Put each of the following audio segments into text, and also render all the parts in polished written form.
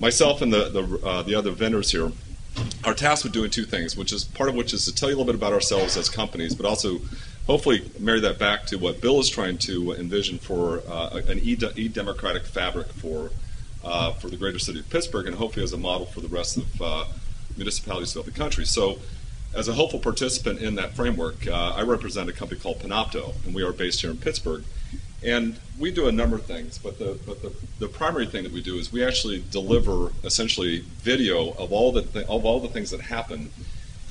myself and the other vendors here are tasked with doing two things, part of which is to tell you a little bit about ourselves as companies, but also hopefully marry that back to what Bill is trying to envision for an e-democratic fabric for the greater city of Pittsburgh, and hopefully as a model for the rest of municipalities throughout the country. So, as a hopeful participant in that framework, I represent a company called Penopto, and we are based here in Pittsburgh. And we do a number of things, but the primary thing that we do is we actually deliver essentially video of all the things that happen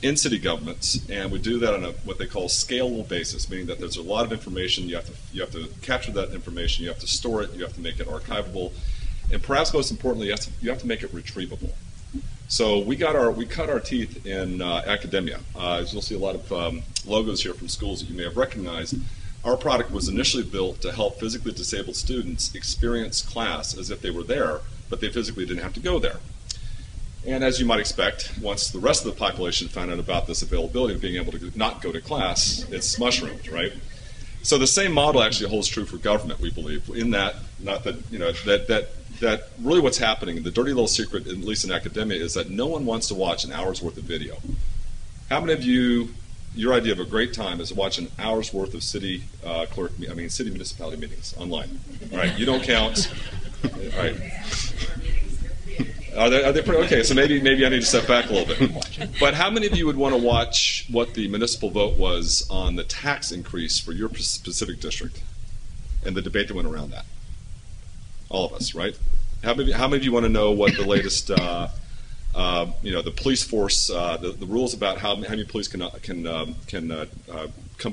in city governments, and we do that on what they call scalable basis, meaning that there's a lot of information. You have to capture that information, you have to store it, you have to make it archivable, and perhaps most importantly, you have to make it retrievable. So we cut our teeth in academia. As you'll see a lot of logos here from schools that you may have recognized. Our product was initially built to help physically disabled students experience class as if they were there, but they physically didn't have to go there. And as you might expect, once the rest of the population found out about this availability of being able to not go to class, it's mushroomed, right? So the same model actually holds true for government, we believe, in that, not that, you know, that really what's happening, the dirty little secret, at least in academia, is that no one wants to watch an hour's worth of video. How many of you, your idea of a great time is to watch an hour's worth of city municipality meetings online? All right, you don't count. All right. Are they pretty, okay, so maybe I need to step back a little bit. But how many of you would want to watch what the municipal vote was on the tax increase for your specific district and the debate that went around that? All of us, right? How many of you want to know what the latest, the police force, the rules about how many police can come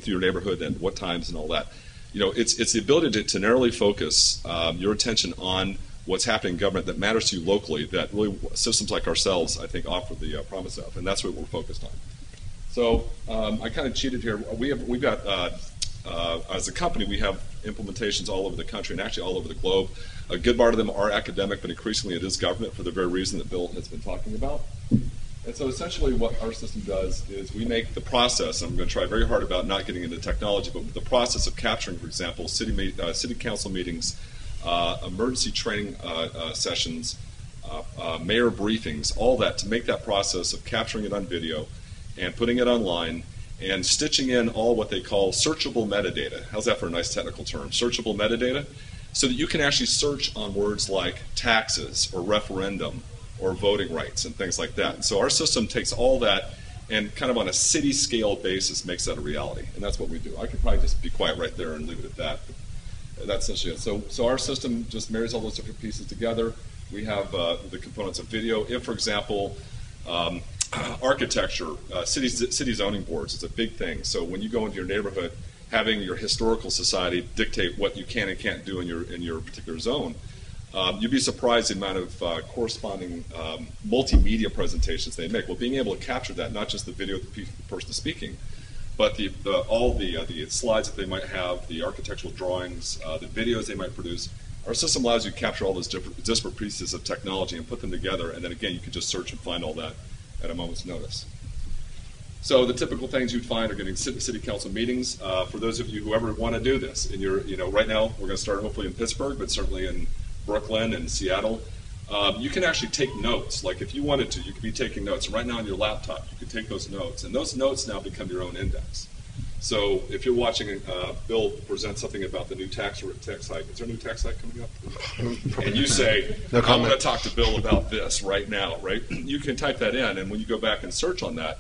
through your neighborhood and what times and all that? You know, it's the ability to narrowly focus your attention on what's happening in government that matters to you locally, that really systems like ourselves, I think, offer the promise of, and that's what we're focused on. So I kind of cheated here. We've got, as a company, we have implementations all over the country and actually all over the globe. A good part of them are academic, but increasingly it is government for the very reason that Bill has been talking about. And so essentially what our system does is we make the process, I'm going to try very hard about not getting into technology, but the process of capturing, for example, city council meetings, emergency training sessions, mayor briefings, all that, to make that process of capturing it on video and putting it online and stitching in all what they call searchable metadata. How's that for a nice technical term? Searchable metadata, so that you can actually search on words like taxes or referendum or voting rights and things like that. And so our system takes all that and kind of on a city scale basis makes that a reality. And that's what we do. I could probably just be quiet right there and leave it at that. That's essentially it. So our system just marries all those different pieces together. We have the components of video. If, for example, architecture, city zoning boards is a big thing. So when you go into your neighborhood, having your historical society dictate what you can and can't do in your particular zone, you'd be surprised the amount of corresponding multimedia presentations they make. Well, being able to capture that, not just the video of the person speaking, but all the slides that they might have, the architectural drawings, the videos they might produce. Our system allows you to capture all those disparate pieces of technology and put them together, and then again you can just search and find all that at a moment's notice. So the typical things you'd find are getting city council meetings. For those of you who ever want to do this, and right now we're going to start hopefully in Pittsburgh, but certainly in Brooklyn and Seattle. You can actually take notes. Like if you wanted to, you could be taking notes. Right now on your laptop, you could take those notes, and those notes now become your own index. So if you're watching Bill present something about the new tax hike, is there a new tax hike coming up? And you say, no comment. I want to talk to Bill about this right now, right? You can type that in, and when you go back and search on that,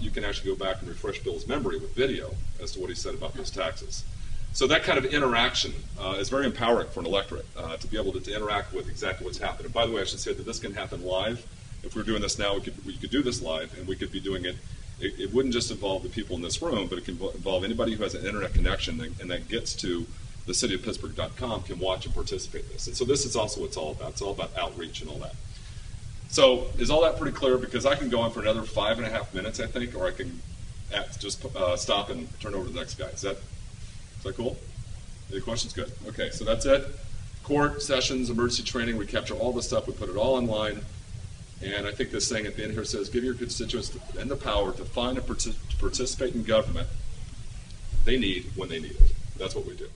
you can actually go back and refresh Bill's memory with video as to what he said about those taxes. So that kind of interaction is very empowering for an electorate to be able to interact with exactly what's happening. And by the way, I should say that this can happen live. If we're doing this now, we could do this live, and we could be doing it. It wouldn't just involve the people in this room, but it can involve anybody who has an internet connection and that gets to the cityofpittsburgh.com can watch and participate in this. And so this is also what it's all about. It's all about outreach and all that. So is all that pretty clear? Because I can go on for another 5.5 minutes, I think, or I can just stop and turn over to the next guy. Is that cool? Any questions? Good. Okay, so that's it. Court, sessions, emergency training, we capture all the stuff, we put it all online. And I think this thing at the end here says, give your constituents the power to find and participate in government they need when they need it. That's what we do.